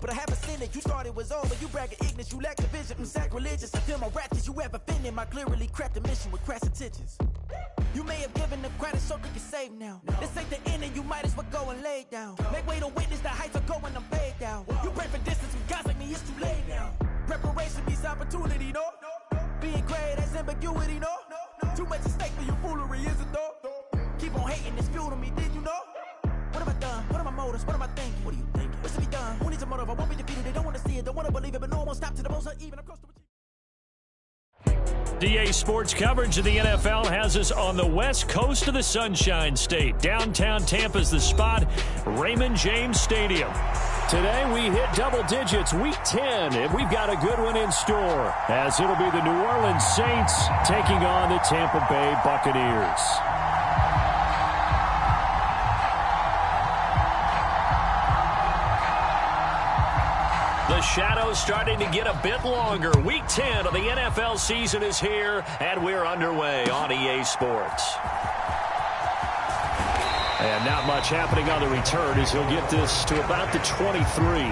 but I haven't seen it. You thought it was over, you bragging ignorance, you lack the vision. I'm sacrilegious, I feel my ratchets, you ever offended my clearly cracked the mission with crass intentions. You may have given the credit so they can save now. This ain't the end and you might as well go and lay down. Make way to witness the heights are going, I'm paid down. You pray for distance with guys like me, it's too late now. Preparation means opportunity, no? Being great has ambiguity, no? Too much at stake for your foolery, is it though? Keep on hating, it's fuel to me, did you know? What have I done? What are my motives? What am I thinking? What are you thinking? What's to be done? Who needs a motive? I won't be defeated, they don't want to see it, don't want to believe it, but no one will stop to the most even across the... DA Sports coverage of the NFL has us on the west coast of the Sunshine State. Downtown Tampa's the spot, Raymond James Stadium. Today we hit double digits, week 10, and we've got a good one in store, as it'll be the New Orleans Saints taking on the Tampa Bay Buccaneers. The shadow's starting to get a bit longer. Week 10 of the NFL season is here, and we're underway on EA Sports. And not much happening on the return as he'll get this to about the 23.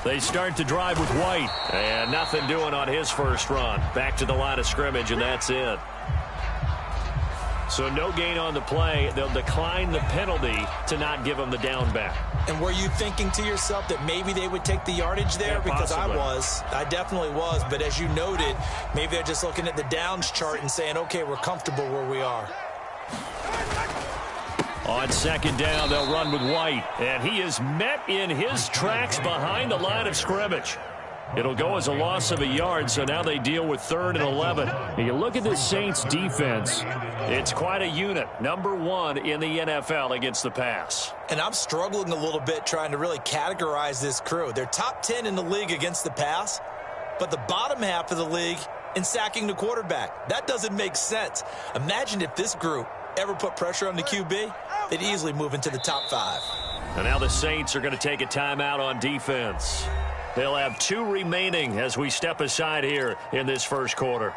They start to drive with White, and nothing doing on his first run. Back to the line of scrimmage, and that's it. So no gain on the play. They'll decline the penalty to not give him the down back. And were you thinking to yourself that maybe they would take the yardage there? Yeah, because possibly. I definitely was. But as you noted, maybe they're just looking at the downs chart and saying, okay, we're comfortable where we are. On second down, they'll run with White, and he is met in his tracks behind the line of scrimmage. It'll go as a loss of a yard, so now they deal with 3rd and 11. And you look at the Saints defense, it's quite a unit. Number 1 in the NFL against the pass. And I'm struggling a little bit trying to really categorize this crew. They're top 10 in the league against the pass, but the bottom half of the league in sacking the quarterback. That doesn't make sense. Imagine if this group ever put pressure on the QB, they'd easily move into the top 5. And now the Saints are going to take a timeout on defense. They'll have 2 remaining as we step aside here in this first quarter.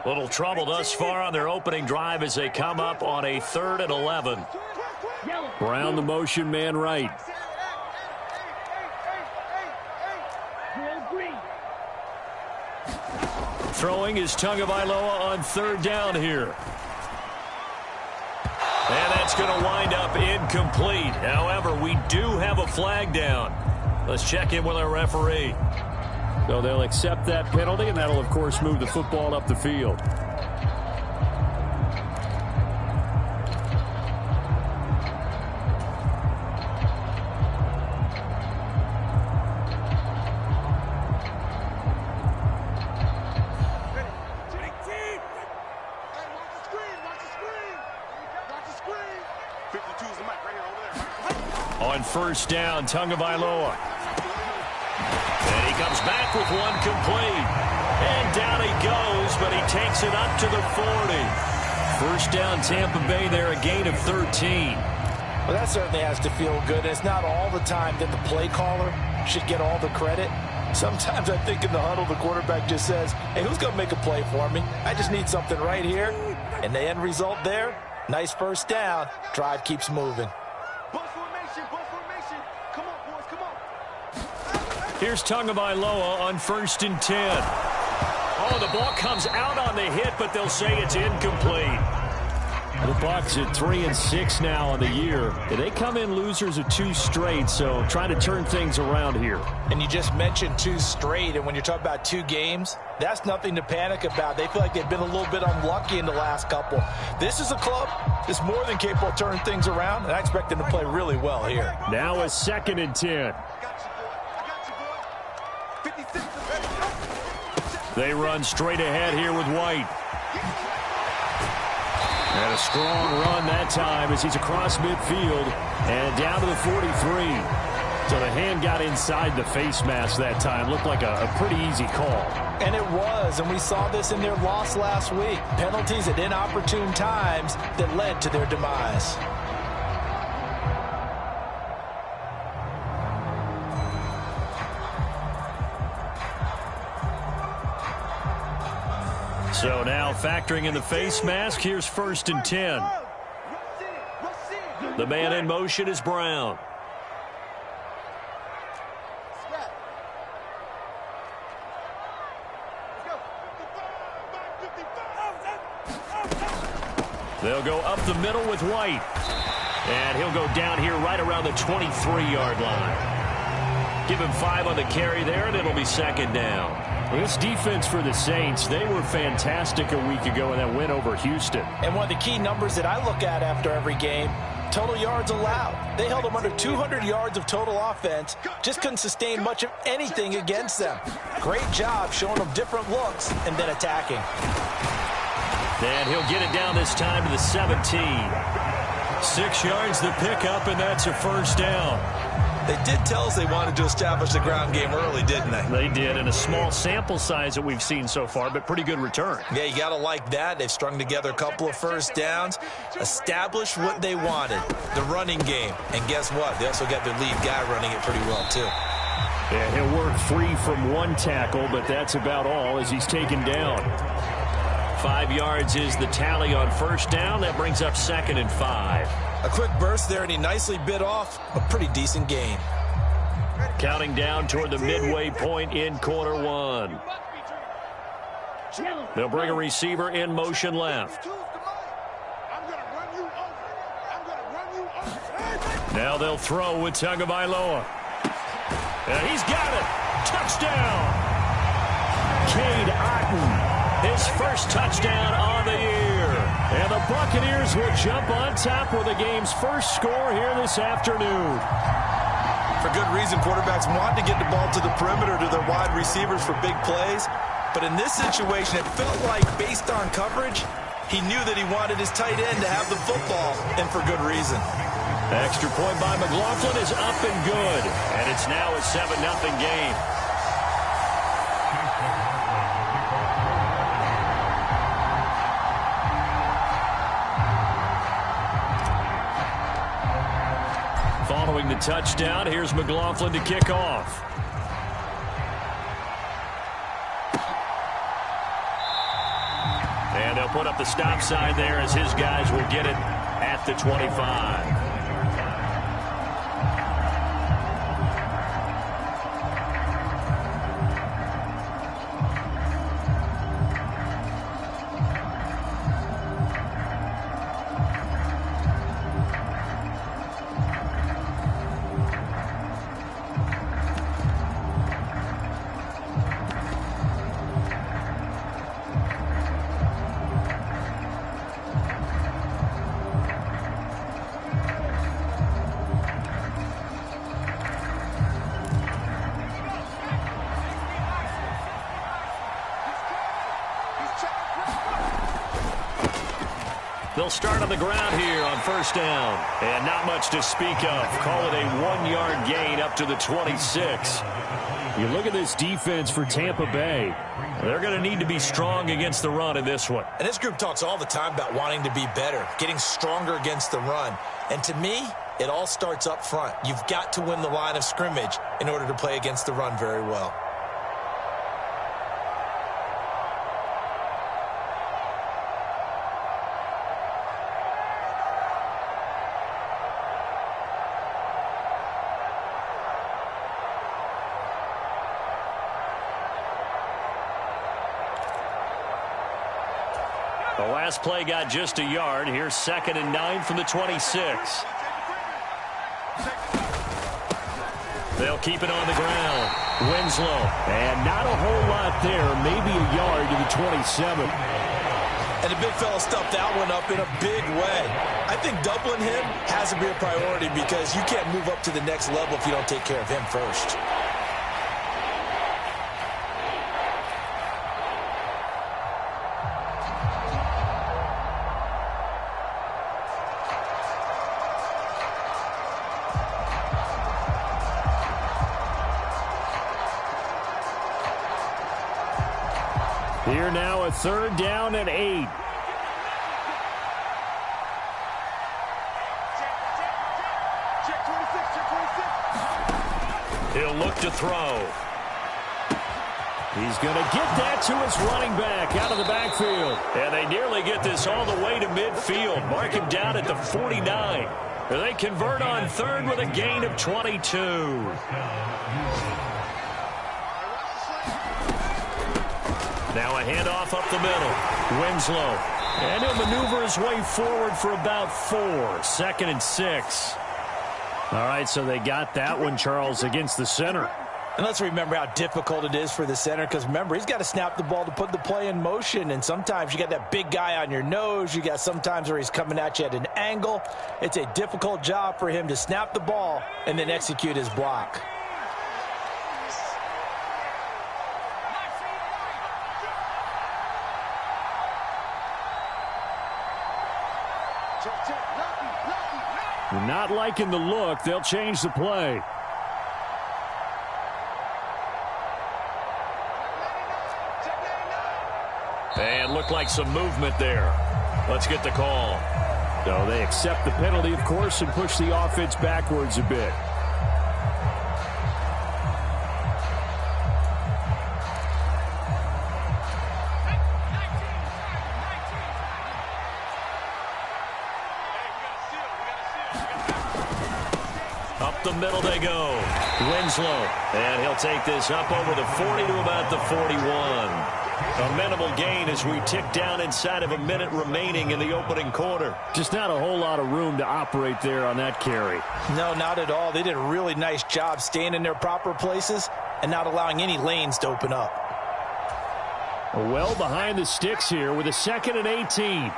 Little trouble thus far on their opening drive as they come up on a 3rd and 11. Brown the motion man right. Throwing is Tagovailoa on 3rd down here. And that's going to wind up incomplete. However, we do have a flag down. Let's check in with our referee. So they'll accept that penalty, and that'll, of course, move the football up the field. On 1st down, Tagovailoa. And he comes back with one complete. And down he goes, but he takes it up to the 40. 1st down, Tampa Bay there, a gain of 13. Well, that certainly has to feel good. And it's not all the time that the play caller should get all the credit. Sometimes I think in the huddle, the quarterback just says, hey, who's going to make a play for me? I just need something right here. And the end result there, nice 1st down. Drive keeps moving. Here's Tagovailoa on 1st and 10. Oh, the ball comes out on the hit, but they'll say it's incomplete. The Bucs at 3-6 now on the year. They come in losers of 2 straight, so trying to turn things around here. And you just mentioned 2 straight, and when you're talking about 2 games, that's nothing to panic about. They feel like they've been a little bit unlucky in the last couple. This is a club that's more than capable of turning things around, and I expect them to play really well here. Now a 2nd and 10. They run straight ahead here with White. And a strong run that time as he's across midfield and down to the 43. So the hand got inside the face mask that time. Looked like a pretty easy call. And it was, and we saw this in their loss last week. Penalties at inopportune times that led to their demise. So now factoring in the face mask, here's 1st and 10. The man in motion is Brown. They'll go up the middle with White. And he'll go down here right around the 23-yard line. Give him 5 on the carry there, and it'll be 2nd down. This defense for the Saints, they were fantastic a week ago in that win over Houston. And one of the key numbers that I look at after every game, total yards allowed. They held them under 200 yards of total offense, just couldn't sustain much of anything against them. Great job showing them different looks and then attacking. And he'll get it down this time to the 17. 6 yards the pickup, and that's a 1st down. They did tell us they wanted to establish the ground game early, didn't they? They did, in a small sample size that we've seen so far, but pretty good return. Yeah, you got to like that. They've strung together a couple of 1st downs, established what they wanted, the running game. And guess what? They also got their lead guy running it pretty well, too. Yeah, he'll work free from 1 tackle, but that's about all as he's taken down. 5 yards is the tally on 1st down. That brings up 2nd and 5. A quick burst there, and he nicely bit off a pretty decent gain. Counting down toward the midway point in quarter 1. They'll bring a receiver in motion left. Now they'll throw with Tagovailoa. And he's got it. Touchdown. Cade Otton. His first touchdown on the year. And the Buccaneers will jump on top with the game's first score here this afternoon. For good reason, quarterbacks want to get the ball to the perimeter to their wide receivers for big plays. But in this situation, it felt like, based on coverage, he knew that he wanted his tight end to have the football, and for good reason. Extra point by McLaughlin is up and good. And it's now a 7-0 game. Following the touchdown, here's McLaughlin to kick off. And they'll put up the stop sign there as his guys will get it at the 25. They'll start on the ground here on 1st down. And not much to speak of. Call it a 1-yard gain up to the 26. You look at this defense for Tampa Bay. They're going to need to be strong against the run in this one. And this group talks all the time about wanting to be better, getting stronger against the run. And to me, it all starts up front. You've got to win the line of scrimmage in order to play against the run very well. The last play got just a yard. Here's 2nd and 9 from the 26. They'll keep it on the ground. Winslow. And not a whole lot there. Maybe a yard to the 27. And the big fella stuffed that one up in a big way. I think doubling him has to be a priority because you can't move up to the next level if you don't take care of him first. Here now, a 3rd down and 8. He'll look to throw. He's going to get that to his running back out of the backfield. And they nearly get this all the way to midfield. Mark him down at the 49. They convert on 3rd with a gain of 22. Now a handoff up the middle. Winslow. And he'll maneuver his way forward for about 4. 2nd and 6. All right, so they got that one, Charles, against the center. And let's remember how difficult it is for the center because, remember, he's got to snap the ball to put the play in motion. And sometimes you got that big guy on your nose. You got sometimes where he's coming at you at an angle. It's a difficult job for him to snap the ball and then execute his block. Not liking the look. They'll change the play. And looked like some movement there. Let's get the call. So they accept the penalty, of course, and push the offense backwards a bit. Up the middle they go. Winslow. And he'll take this up over the 40 to about the 41. A minimal gain as we tick down inside of a minute remaining in the opening quarter. Just not a whole lot of room to operate there on that carry. No, not at all. They did a really nice job staying in their proper places and not allowing any lanes to open up. Well behind the sticks here with a 2nd and 18.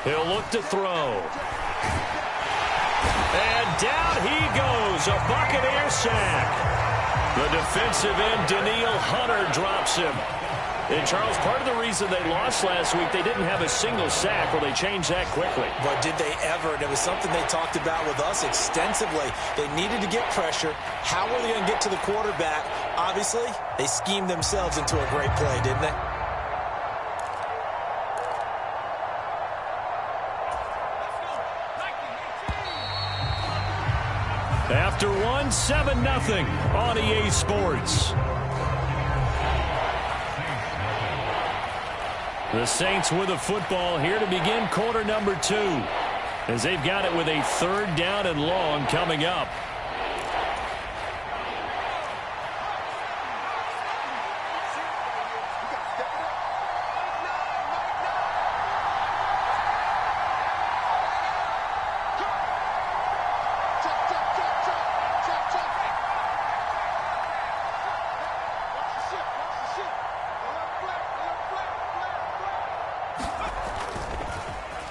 He'll look to throw. And down he goes. A Buccaneer sack. The defensive end, Danielle Hunter, drops him. And, Charles, part of the reason they lost last week, they didn't have a single sack. Well, they changed that quickly. But did they ever? And it was something they talked about with us extensively. They needed to get pressure. How were they going to get to the quarterback? Obviously, they schemed themselves into a great play, didn't they? After one, 7-0 on EA Sports. The Saints with a football here to begin quarter number 2. As they've got it with a 3rd down and long coming up.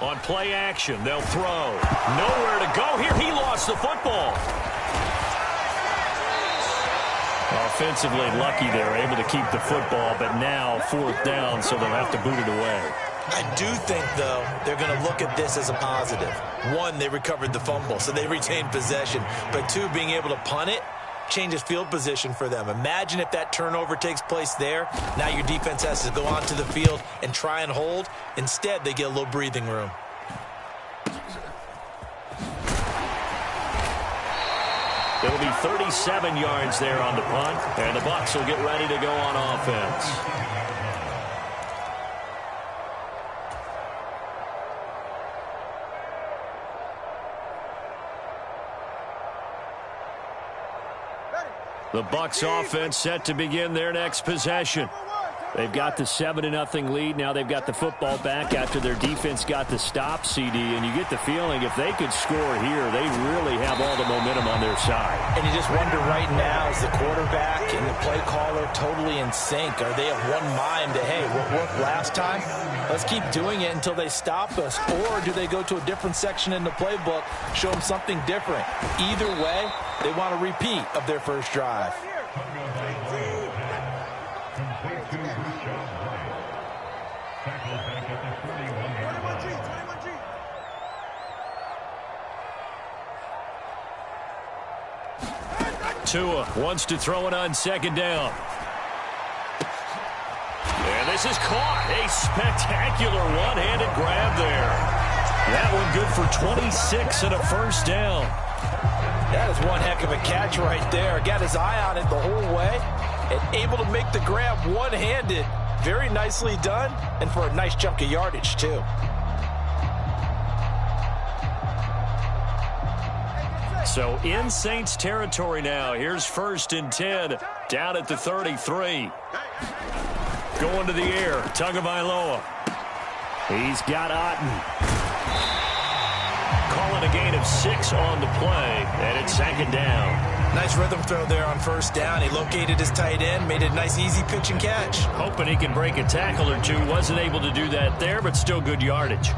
On play action, they'll throw. Nowhere to go here. He lost the football. Offensively lucky they're able to keep the football, but now 4th down, so they'll have to boot it away. I do think, though, they're going to look at this as a positive. 1, they recovered the fumble, so they retained possession. But 2, being able to punt it changes field position for them. Imagine if that turnover takes place there. Now your defense has to go onto the field and try and hold. Instead, they get a little breathing room. It'll be 37 yards there on the punt, and the Bucs will get ready to go on offense. The Bucs offense set to begin their next possession. They've got the 7-0 lead. Now they've got the football back after their defense got the stop, CD. And you get the feeling if they could score here, they really have all the momentum on their side. And you just wonder right now, is the quarterback and the play caller totally in sync? Are they of one mind that, hey, what worked last time? Let's keep doing it until they stop us. Or do they go to a different section in the playbook, show them something different? Either way, they want a repeat of their first drive. Tua wants to throw it on second down. And this is caught. A spectacular one-handed grab there. That one good for 26 and a first down. That is one heck of a catch right there. Got his eye on it the whole way and able to make the grab one-handed. Very nicely done, and for a nice chunk of yardage, too. So in Saints territory now. Here's 1st and 10 down at the 33. Going to the air. Tagovailoa. He's got Otten. Calling a gain of 6 on the play, and it's 2nd down. Nice rhythm throw there on 1st down. He located his tight end, made a nice easy pitch and catch. Hoping he can break a tackle or two. Wasn't able to do that there, but still good yardage.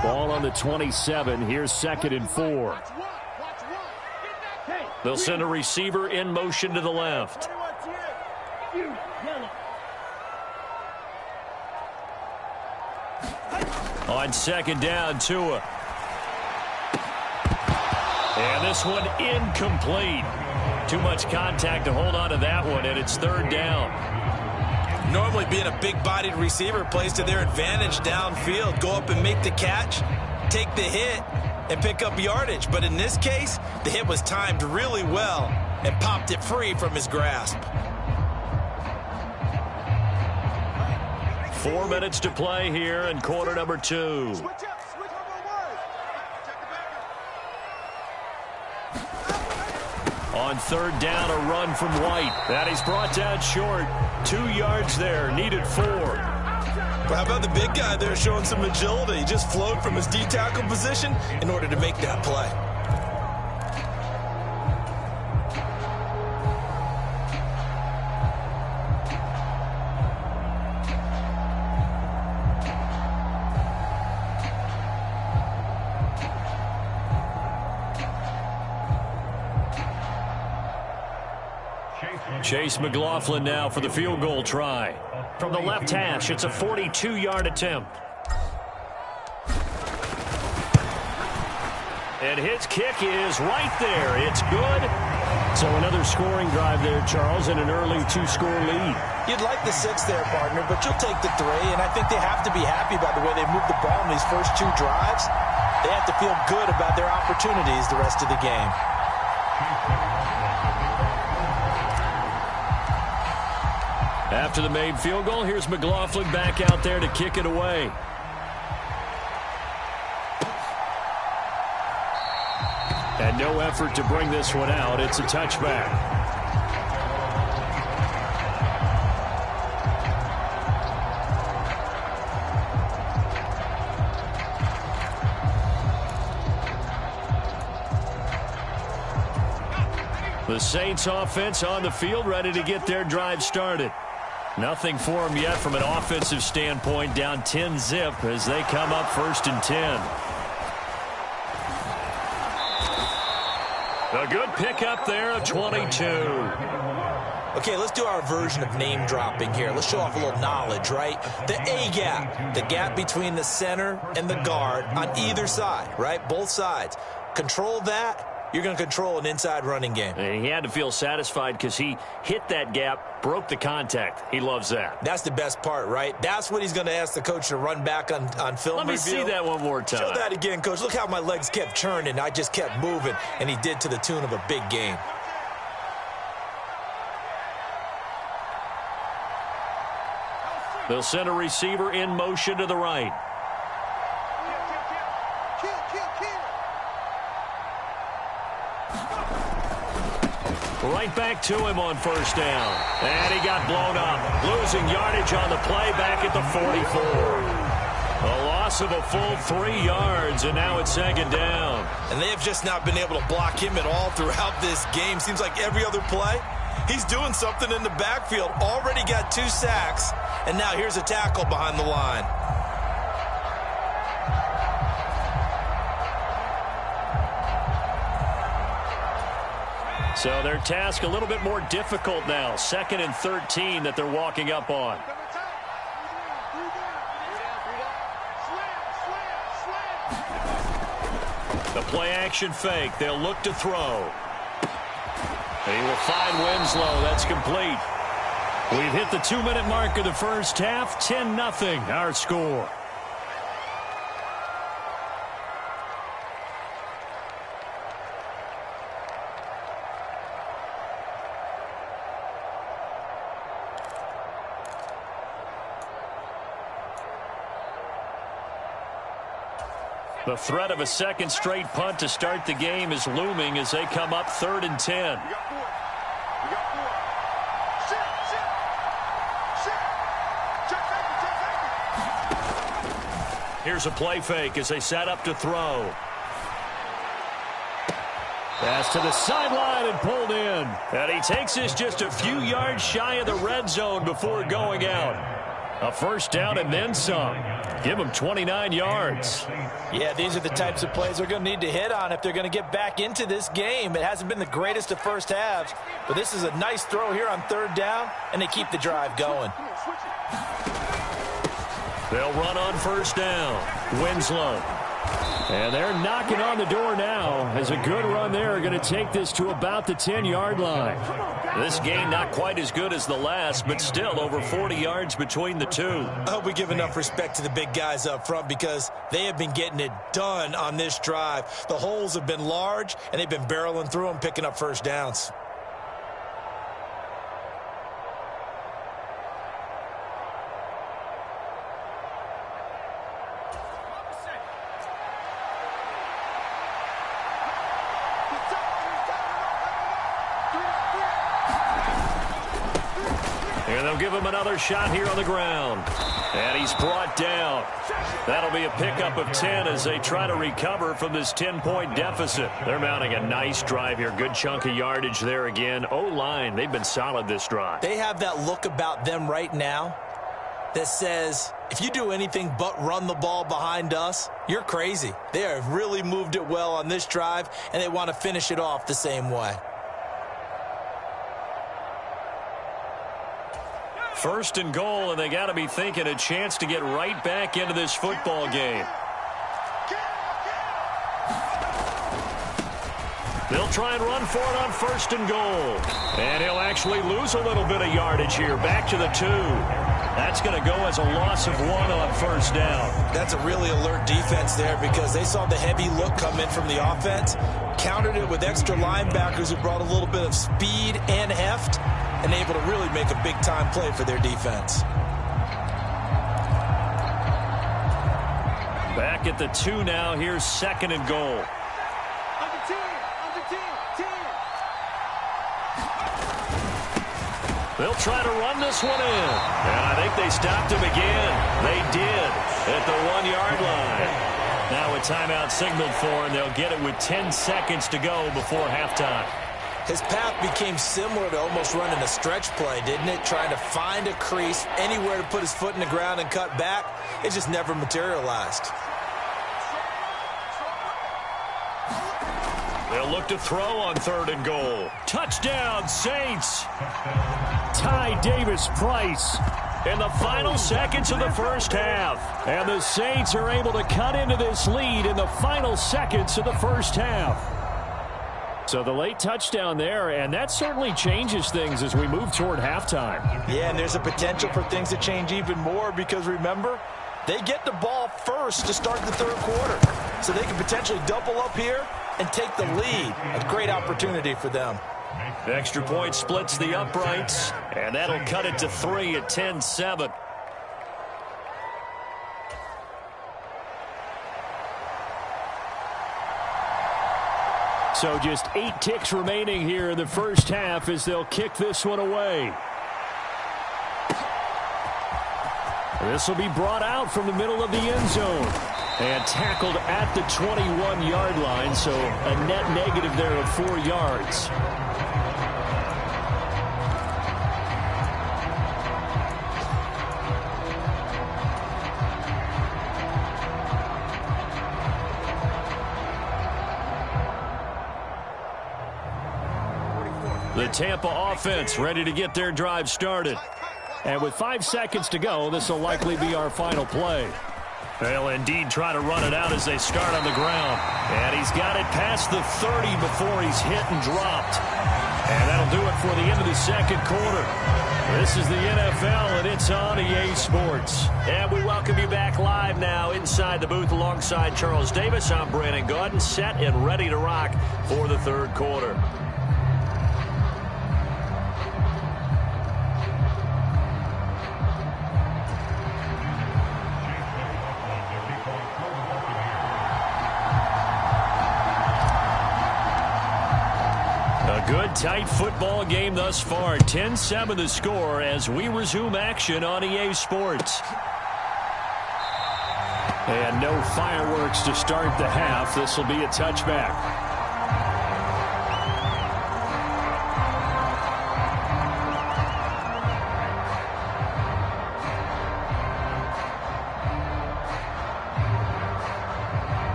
Ball on the 27. Here's 2nd and 4. They'll send a receiver in motion to the left. On 2nd down, Tua. And this one incomplete. Too much contact to hold on to that one, and it's 3rd down. Normally being a big-bodied receiver plays to their advantage downfield. Go up and make the catch, take the hit, and pick up yardage. But in this case, the hit was timed really well and popped it free from his grasp. 4 minutes to play here in quarter number 2. On 3rd down, a run from White. That he's brought down short. 2 yards there, needed 4. But how about the big guy there showing some agility? He just flowed from his D-tackle position in order to make that play. Chase McLaughlin now for the field goal try. From the left hash, it's a 42-yard attempt. And his kick is right there. It's good. So another scoring drive there, Charles, and an early 2-score lead. You'd like the 6 there, partner, but you'll take the 3, and I think they have to be happy by the way they moved the ball in these first 2 drives. They have to feel good about their opportunities the rest of the game. After the made field goal, here's McLaughlin back out there to kick it away. And no effort to bring this one out. It's a touchback. The Saints offense on the field, ready to get their drive started. Nothing for them yet from an offensive standpoint, down 10-zip as they come up 1st and 10. A good pickup there of 22. Okay, let's do our version of name dropping here. Let's show off a little knowledge, right? The A-gap, the gap between the center and the guard on either side, right? Both sides. Control that, you're going to control an inside running game. And he had to feel satisfied because he hit that gap, broke the contact. He loves that. That's the best part, right? That's what he's going to ask the coach to run back on film review. Let me see that one more time. Show that again, Coach. Look how my legs kept churning. I just kept moving, and he did to the tune of a big game. They'll send a receiver in motion to the right. Right back to him on first down. And he got blown up. Losing yardage on the play back at the 44. A loss of a full 3 yards, and now it's second down. And they have just not been able to block him at all throughout this game. Seems like every other play, he's doing something in the backfield. Already got 2 sacks, and now here's a tackle behind the line. So their task a little bit more difficult now. 2nd and 13 that they're walking up on. The play action fake. They'll look to throw. And he will find Winslow. That's complete. We've hit the 2-minute mark of the first half. 10-0 our score. The threat of a second straight punt to start the game is looming as they come up 3rd and 10. Here's a play fake as they set up to throw. Pass to the sideline and pulled in. And he takes this just a few yards shy of the red zone before going out. A first down and then some. Give him 29 yards. Yeah, these are the types of plays they're going to need to hit on if they're going to get back into this game. It hasn't been the greatest of first halves, but this is a nice throw here on 3rd down, and they keep the drive going. They'll run on first down. Winslow. And they're knocking on the door now as a good run there are going to take this to about the 10-yard line. This gain not quite as good as the last, but still over 40 yards between the two. I hope we give enough respect to the big guys up front because they have been getting it done on this drive. The holes have been large, and they've been barreling through them, picking up first downs. Give him another shot here on the ground. And he's brought down. That'll be a pickup of 10 as they try to recover from this 10-point deficit. They're mounting a nice drive here. Good chunk of yardage there again. O-line, they've been solid this drive. They have that look about them right now that says, if you do anything but run the ball behind us, you're crazy. They have really moved it well on this drive, and they want to finish it off the same way. 1st and goal, and they got to be thinking a chance to get right back into this football game. They'll try and run for it on 1st and goal. And he'll actually lose a little bit of yardage here. Back to the 2. That's going to go as a loss of 1 on 1st down. That's a really alert defense there because they saw the heavy look come in from the offense, countered it with extra linebackers who brought a little bit of speed and heft, and able to really make a big-time play for their defense. Back at the 2 now. Here's 2nd and goal. They'll try to run this one in. And I think they stopped him again. They did at the 1-yard line. Now a timeout signaled for, and they'll get it with 10 seconds to go before halftime. His path became similar to almost running a stretch play, didn't it? Trying to find a crease, anywhere to put his foot in the ground and cut back. It just never materialized. They'll look to throw on 3rd and goal. Touchdown, Saints. Ty Davis-Price in the final seconds of the first half. And the Saints are able to cut into this lead in the final seconds of the first half. So the late touchdown there, and that certainly changes things as we move toward halftime. Yeah, and there's a potential for things to change even more because, remember, they get the ball first to start the third quarter. So they can potentially double up here and take the lead. A great opportunity for them. The extra point splits the uprights, and that'll cut it to 3 at 10-7. So just 8 ticks remaining here in the first half as they'll kick this one away. This will be brought out from the middle of the end zone and tackled at the 21-yard line, so a net negative there of 4 yards. The Tampa offense ready to get their drive started. And with 5 seconds to go, this will likely be our final play. They'll indeed try to run it out as they start on the ground. And he's got it past the 30 before he's hit and dropped. And that'll do it for the end of the second quarter. This is the NFL, and it's on EA Sports. And we welcome you back live now inside the booth alongside Charles Davis. I'm Brandon Gaudin, set and ready to rock for the third quarter. Good, tight football game thus far. 10-7 the score as we resume action on EA Sports. And no fireworks to start the half. This will be a touchback.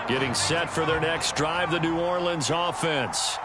Getting set for their next drive, the New Orleans offense.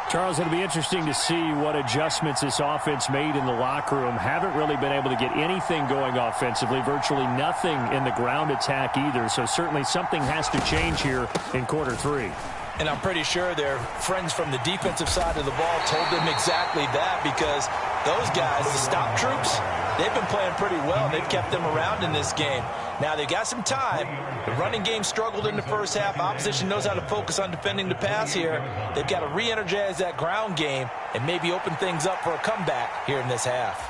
Charles, it'll be interesting to see what adjustments this offense made in the locker room. Haven't really been able to get anything going offensively, virtually nothing in the ground attack either. So certainly something has to change here in quarter 3. And I'm pretty sure their friends from the defensive side of the ball told them exactly that, because those guys, the stop troops, they've been playing pretty well. They've kept them around in this game. Now, they've got some time. The running game struggled in the first half. Opposition knows how to focus on defending the pass here. They've got to re-energize that ground game and maybe open things up for a comeback here in this half.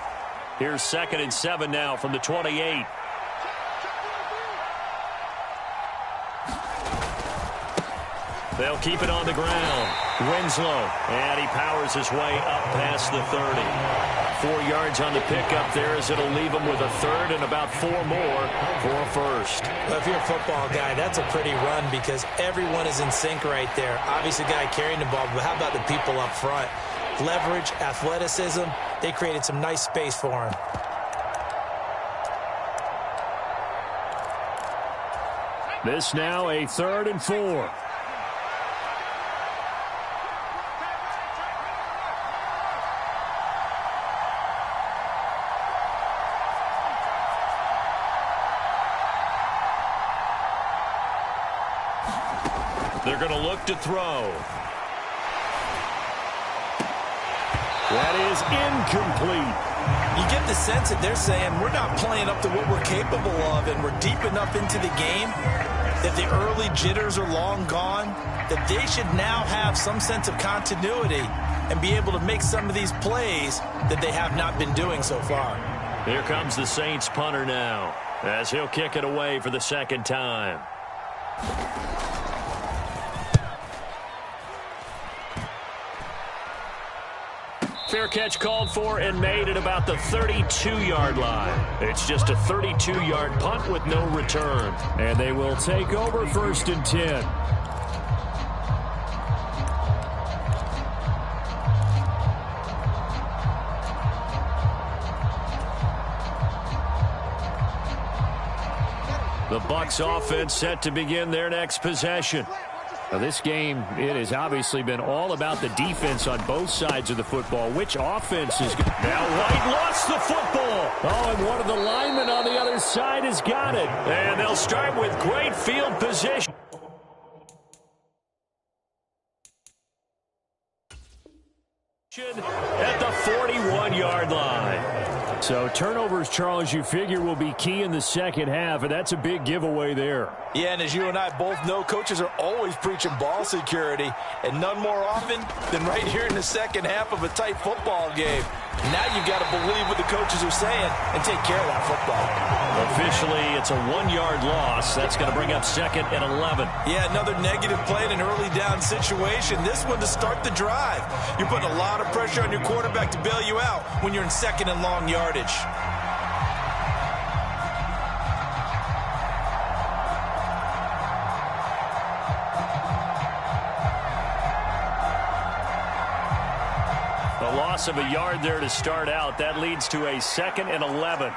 Here's 2nd and 7 now from the 28. They'll keep it on the ground. Winslow, and he powers his way up past the 30. 4 yards on the pickup there as it'll leave him with a third and about 4 more for a first. Well, if you're a football guy, that's a pretty run because everyone is in sync right there. Obviously, the guy carrying the ball, but how about the people up front? Leverage, athleticism, they created some nice space for him. This now a 3rd and 4. They're going to look to throw. That is incomplete. You get the sense that they're saying we're not playing up to what we're capable of, and we're deep enough into the game that the early jitters are long gone, that they should now have some sense of continuity and be able to make some of these plays that they have not been doing so far. Here comes the Saints punter now as he'll kick it away for the second time. Fair catch called for and made at about the 32-yard line. It's just a 32-yard punt with no return. And they will take over 1st and 10. The Bucs offense set to begin their next possession. Now this game, it has obviously been all about the defense on both sides of the football. Which offense is good? Now White lost and one of the linemen on the other side has got it. And they'll start with great field position. At the 41-yard line. So turnovers, Charles, you figure will be key in the second half, and that's a big giveaway there. Yeah, and as you and I both know, coaches are always preaching ball security, and none more often than right here in the second half of a tight football game. Now you've got to believe what the coaches are saying and take care of that football. Officially, it's a 1-yard loss. That's going to bring up 2nd and 11. Yeah, another negative play in an early down situation. This one to start the drive. You're putting a lot of pressure on your quarterback to bail you out when you're in 2nd and long yardage. A loss of a yard there to start out. That leads to a 2nd and 11.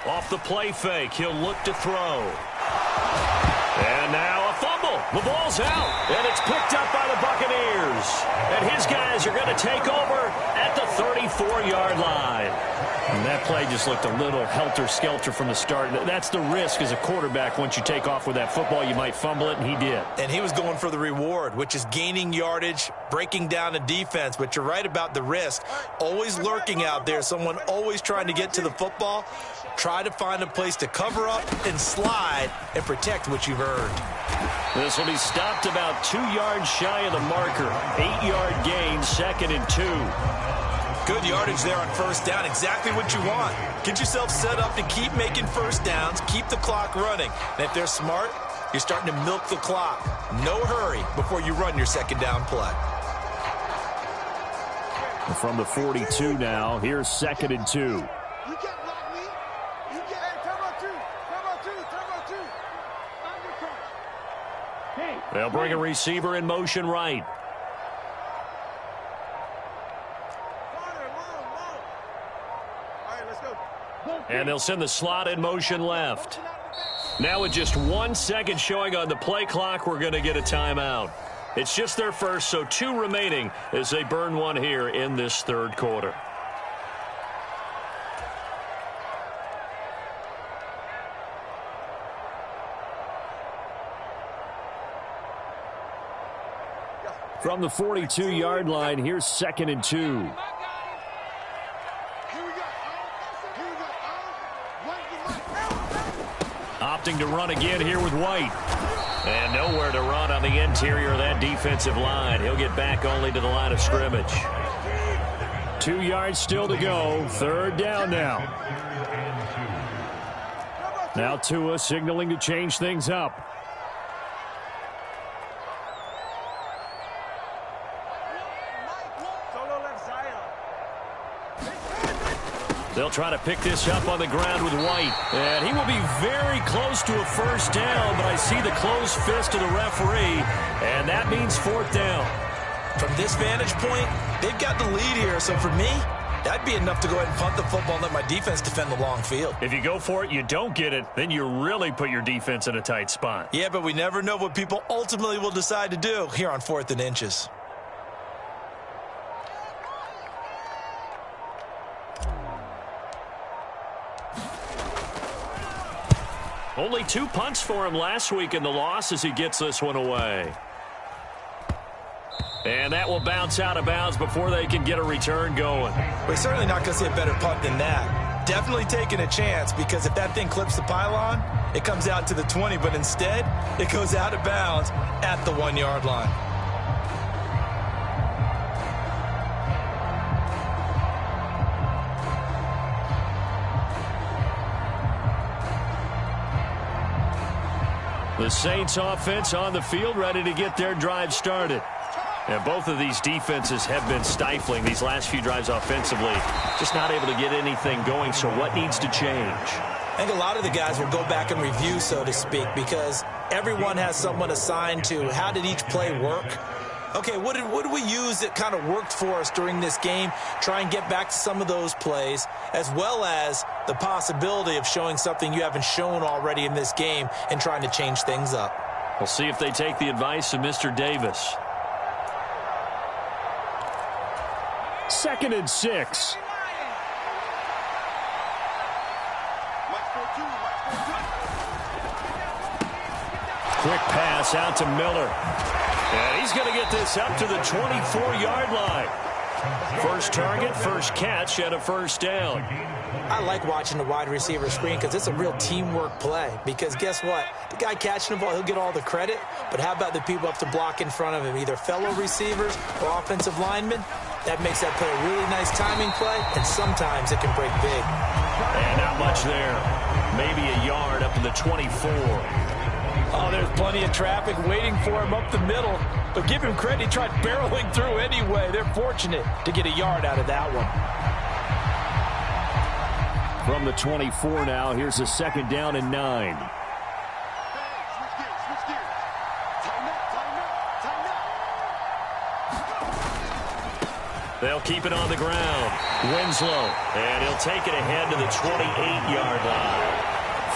Off the play fake, he'll look to throw. And now a fumble. The ball's out, and it's picked up by the Buccaneers. And his guys are going to take over at the 34-yard line. And that play just looked a little helter-skelter from the start. That's the risk as a quarterback. Once you take off with that football, you might fumble it, and he did. And he was going for the reward, which is gaining yardage, breaking down a defense. But you're right about the risk. Always lurking out there, someone always trying to get to the football. Try to find a place to cover up and slide and protect what you've earned. This will be stopped about 2 yards shy of the marker. 8-yard gain, 2nd and 2. Good yardage there on first down. Exactly what you want. Get yourself set up to keep making first downs, keep the clock running. And if they're smart, you're starting to milk the clock. No hurry before you run your second down play. And from the 42 now, here's 2nd and 2. You can't block me. You can't. Hey, turn on two. They'll bring a receiver in motion right. And they'll send the slot in motion left. Now with just 1 second showing on the play clock, we're going to get a timeout. It's just their first, so 2 remaining as they burn one here in this third quarter. From the 42-yard line, here's 2nd and 2. Opting to run again here with White. And nowhere to run on the interior of that defensive line. He'll get back only to the line of scrimmage. 2 yards still to go. 3rd down now. Now Tua signaling to change things up. They'll try to pick this up on the ground with White. And he will be very close to a first down, but I see the closed fist of the referee, and that means 4th down. From this vantage point, they've got the lead here, so for me, that'd be enough to go ahead and punt the football and let my defense defend the long field. If you go for it, you don't get it, then you really put your defense in a tight spot. Yeah, but we never know what people ultimately will decide to do here on 4th and inches. Only 2 punts for him last week in the loss as he gets this one away. And that will bounce out of bounds before they can get a return going. We're certainly not going to see a better punt than that. Definitely taking a chance, because if that thing clips the pylon, it comes out to the 20, but instead it goes out of bounds at the 1-yard line. The Saints offense on the field, ready to get their drive started. And both of these defenses have been stifling these last few drives offensively. Just not able to get anything going, so what needs to change? I think a lot of the guys will go back and review, so to speak, because everyone has someone assigned to how did each play work. Okay, what did we use that kind of worked for us during this game? Try and get back to some of those plays, as well as the possibility of showing something you haven't shown already in this game and trying to change things up. We'll see if they take the advice of Mr. Davis. 2nd and 6. Quick pass out to Miller. And he's going to get this up to the 24-yard line. First target, first catch, and a first down. I like watching the wide receiver screen because it's a real teamwork play. Because guess what? The guy catching the ball, he'll get all the credit. But how about the people up to block in front of him, either fellow receivers or offensive linemen? That makes that play a really nice timing play, and sometimes it can break big. And not much there. Maybe a yard up to the 24. Oh, there's plenty of traffic waiting for him up the middle. But give him credit, he tried barreling through anyway. They're fortunate to get a yard out of that one. From the 24 now, here's a 2nd down and 9. They'll keep it on the ground. Winslow, and he'll take it ahead to the 28-yard line.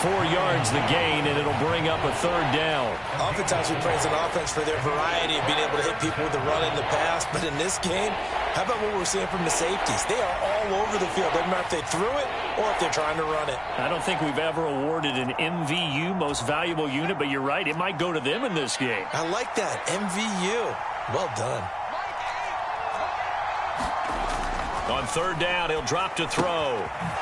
4 yards the gain, and it'll bring up a 3rd down. Oftentimes we praise an offense for their variety of being able to hit people with the run in the pass. But in this game, how about what we're seeing from the safeties? They are all over the field. Doesn't matter if they threw it or if they're trying to run it. I don't think we've ever awarded an MVU, most valuable unit, but you're right. It might go to them in this game. I like that. MVU. Well done. On 3rd down, he'll drop to throw.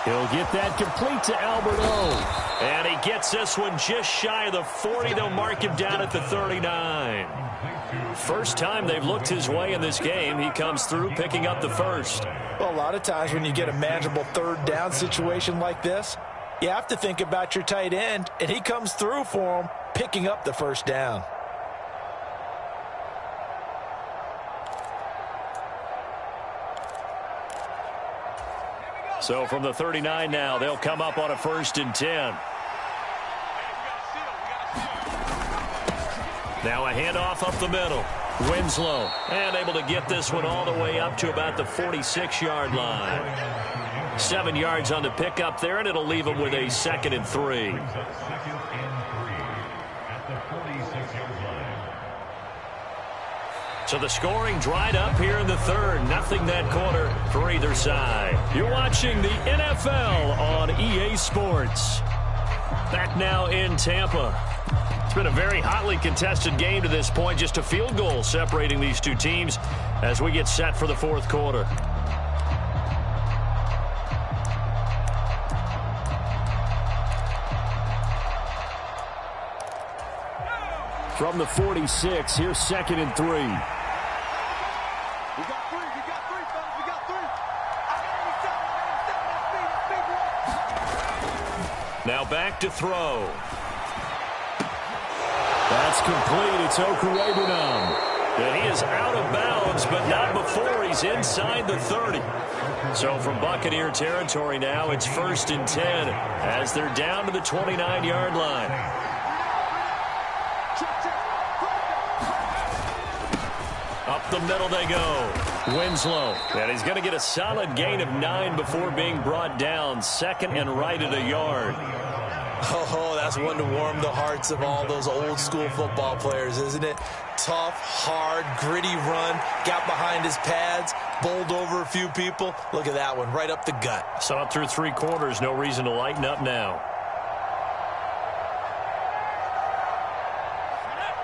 He'll get that complete to Albert O. And he gets this one just shy of the 40. They'll mark him down at the 39. First time they've looked his way in this game. He comes through picking up the first. Well, a lot of times when you get a manageable 3rd down situation like this, you have to think about your tight end, and he comes through for him, picking up the first down. So from the 39 now, they'll come up on a 1st and 10. Now a handoff up the middle. Winslow, and able to get this one all the way up to about the 46-yard line. 7 yards on the pickup there, and it'll leave them with a 2nd and 3. So the scoring dried up here in the 3rd. Nothing that quarter for either side. You're watching the NFL on EA Sports. Back now in Tampa. It's been a very hotly contested game to this point. Just a field goal separating these two teams as we get set for the 4th quarter. From the 46, here's 2nd and 3. We got 3, fellas. We got 3. Now back to throw. That's complete. It's Okurebunom. And he is out of bounds, but not before he's inside the 30. So from Buccaneer territory now, it's 1st and 10 as they're down to the 29-yard line. Up the middle they go. Winslow. And he's going to get a solid gain of 9 before being brought down. 2nd and right at a yard. Oh, that's one to warm the hearts of all those old school football players, isn't it? Tough, hard, gritty run. Got behind his pads. Bowled over a few people. Look at that one, right up the gut. So up through 3 quarters, no reason to lighten up now.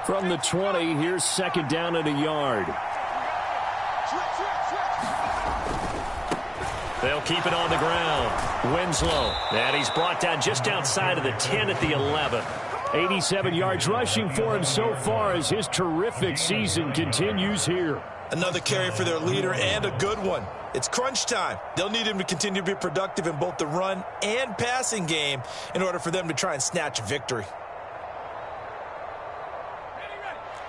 From the 20, here's 2nd down at a yard. They'll keep it on the ground. Winslow, and he's brought down just outside of the 10 at the 11. 87 yards rushing for him so far as his terrific season continues here. Another carry for their leader, and a good one. It's crunch time. They'll need him to continue to be productive in both the run and passing game in order for them to try and snatch a victory.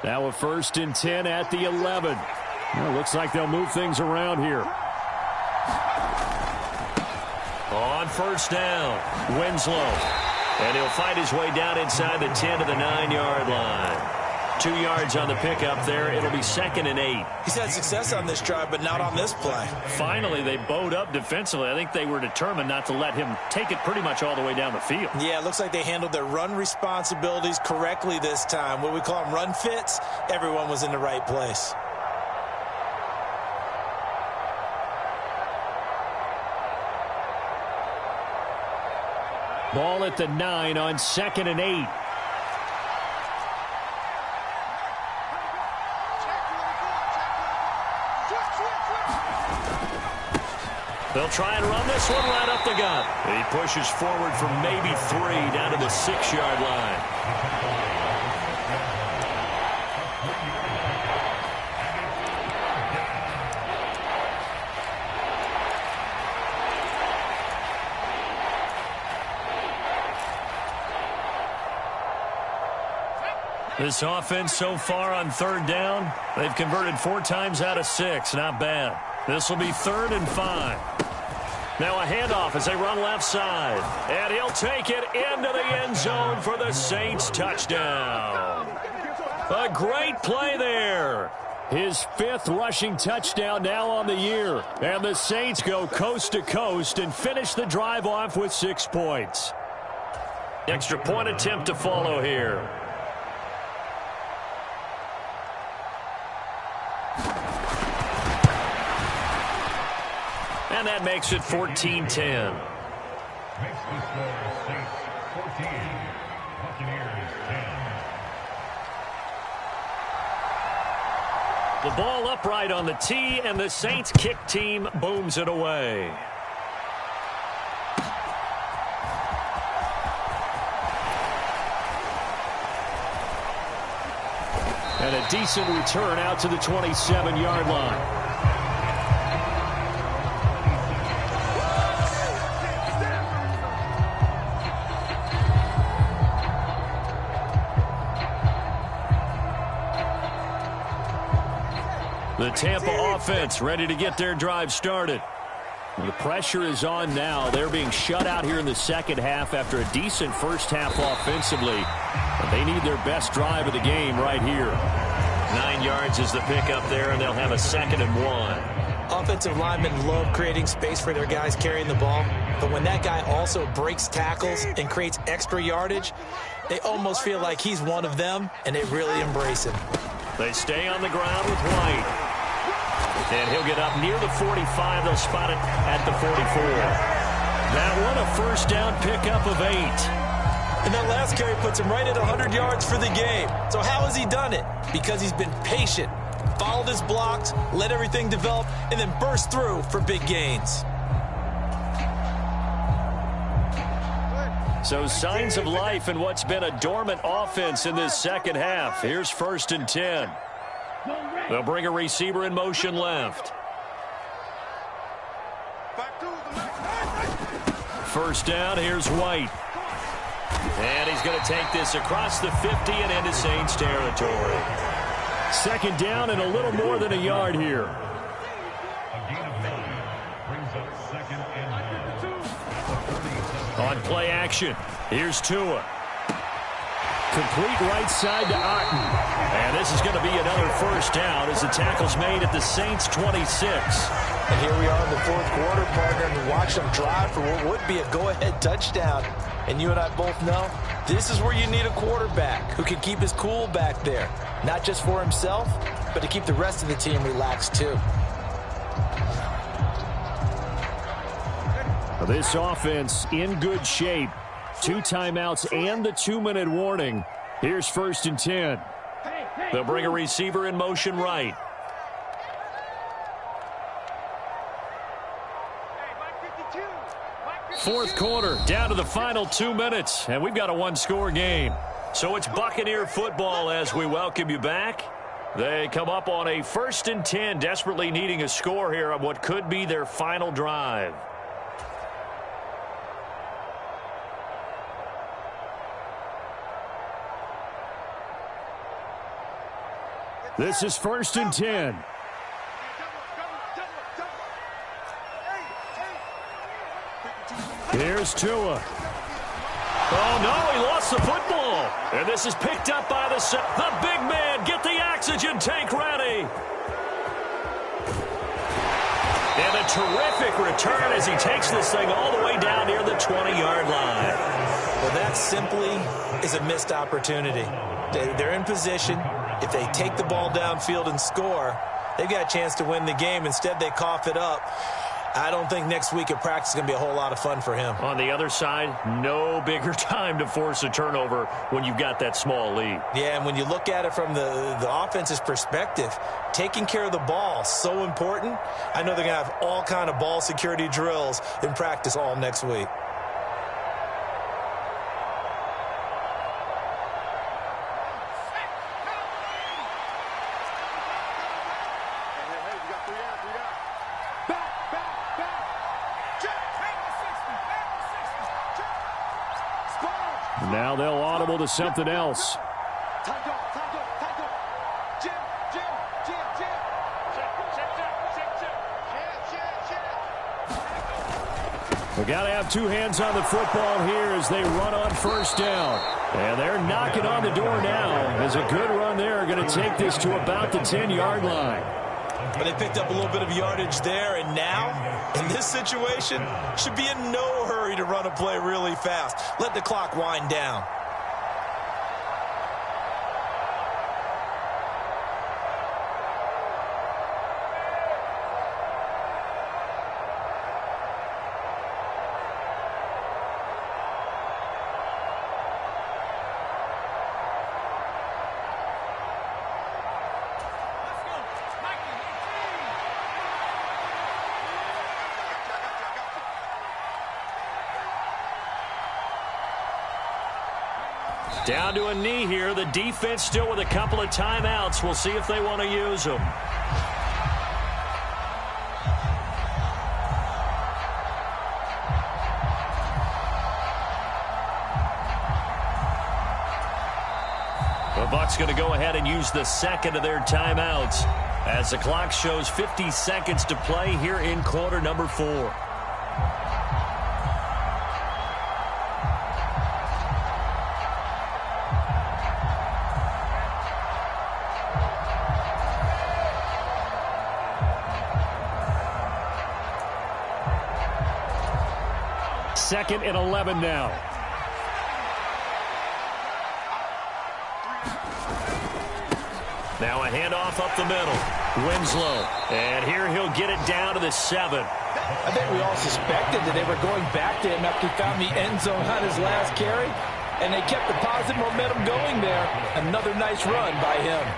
Now a 1st and 10 at the 11. Well, looks like they'll move things around here. On 1st down, Winslow. And he'll fight his way down inside the 10 to the 9-yard line. 2 yards on the pickup there. It'll be 2nd and 8. He's had success on this drive, but not on this play. Finally, they bowed up defensively. I think they were determined not to let him take it pretty much all the way down the field. Yeah, it looks like they handled their run responsibilities correctly this time. What we call them run fits, everyone was in the right place. Ball at the 9 on 2nd and 8. They'll try and run this one right up the gut. He pushes forward for maybe 3 down to the 6-yard line. This offense so far on 3rd down, they've converted 4 times out of 6. Not bad. This will be 3rd and 5. Now a handoff as they run left side. And he'll take it into the end zone for the Saints touchdown. A great play there. His 5th rushing touchdown now on the year. And the Saints go coast to coast and finish the drive off with 6 points. Extra point attempt to follow here. And that makes it 14-10. Makes the score Saints 14, Buccaneers 10. The ball upright on the tee, and the Saints kick team booms it away. And a decent return out to the 27-yard line. The Tampa offense ready to get their drive started. The pressure is on now. They're being shut out here in the second half after a decent first half offensively. And they need their best drive of the game right here. 9 yards is the pickup there, and they'll have a 2nd and 1. Offensive linemen love creating space for their guys carrying the ball. But when that guy also breaks tackles and creates extra yardage, they almost feel like he's one of them, and they really embrace him. They stay on the ground with White. And he'll get up near the 45. They'll spot it at the 44. That one, a first down pickup of 8. And that last carry puts him right at 100 yards for the game. So how has he done it? Because he's been patient, followed his blocks, let everything develop, and then burst through for big gains. So signs of life in what's been a dormant offense in this second half. Here's 1st and 10. They'll bring a receiver in motion left. First down, here's White. And he's going to take this across the 50 and into Saints territory. 2nd down and a little more than a yard here. A gain of 9 brings up 2nd and 9. On play action, here's Tua. Complete right side to Otten. And this is going to be another first down as the tackle's made at the Saints 26. And here we are in the 4th quarter, partner, and watch them drive for what would be a go-ahead touchdown. And you and I both know this is where you need a quarterback who can keep his cool back there. Not just for himself, but to keep the rest of the team relaxed too. This offense in good shape. 2 timeouts and the 2-minute warning. Here's 1st and 10. They'll bring a receiver in motion right. Fourth quarter, down to the final 2 minutes, and we've got a 1-score game. So it's Buccaneer football as we welcome you back. They come up on a 1st and 10, desperately needing a score here on what could be their final drive. This is 1st and 10. Here's Tua. Oh, no, he lost gets the football. And this is picked up by the big man. Get the oxygen tank ready. And a terrific return as he takes this thing all the way down near the 20-yard line. Well, that simply is a missed opportunity. They're in position. If they take the ball downfield and score, they've got a chance to win the game. Instead, they cough it up. I don't think next week at practice is going to be a whole lot of fun for him. On the other side, no bigger time to force a turnover when you've got that small lead. Yeah, and when you look at it from the offense's perspective, taking care of the ball, so important. I know they're going to have all kind of ball security drills in practice all next week. Now they'll audible to something else. We got to have two hands on the football here as they run on first down. And they're knocking on the door now. As a good run there, going to take this to about the 10-yard line. But they picked up a little bit of yardage there, and now, in this situation, should be in no hurry to run a play really fast. Let the clock wind down. Down to a knee here. The defense still with a couple of timeouts. We'll see if they want to use them. The Bucs going to go ahead and use the second of their timeouts as the clock shows 50 seconds to play here in quarter number 4. Second and 11 now. Now a handoff up the middle. Winslow. And here he'll get it down to the 7. I think we all suspected that they were going back to him after he found the end zone on his last carry. And they kept the positive momentum going there. Another nice run by him.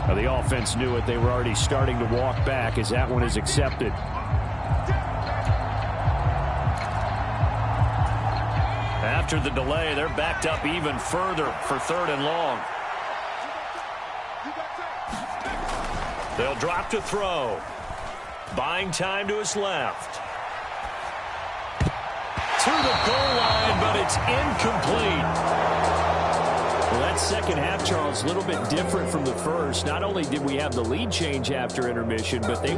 The offense knew it. They were already starting to walk back as that one is accepted. After the delay, they're backed up even further for third and long. They'll drop to throw. Buying time to his left. To the goal line, but it's incomplete. Well, that second half, Charles, a little bit different from the first. Not only did we have the lead change after intermission, but they